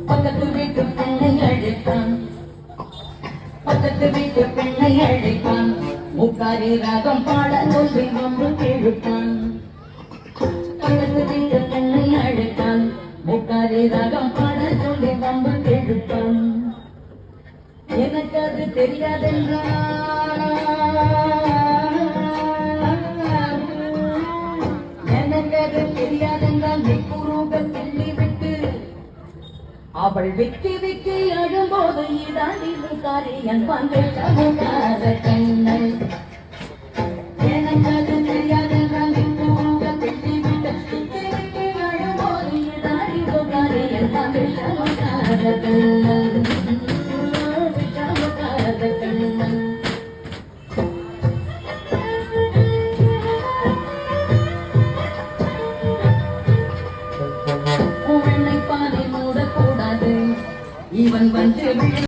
பக்கத்து வீட்டு பெண்ணை அழைத்தான், பக்கத்து வீட்டு பெண்ணை அழைத்தான், முக்காரி ராகம் பாட சொல்லி ஒன்று கேழுத்தான். பக்கத்து வீட்டு பெண்ணை அழைத்தான், முக்காரி ராகம் பாட சொல்லி ஒன்று கேழுத்தான். எனக்கு அது தெரியாதென்றான், எனக்கு அது தெரியாதென்றால் நிக்குருக சொல்லிவிட்டு அவள் விக்கி விக்கி அழும்போது இதாண்டி காரியன் பங்கேற்காத கண்ணை. எனக்கு அது தெரியாதென்றால் நிக்குருக சொல்லிவிட்டு விக்கி விக்கி அழும்போது இதாண்டி காரியன் பங்கேற்காத கண்ணை. இவன் வந்து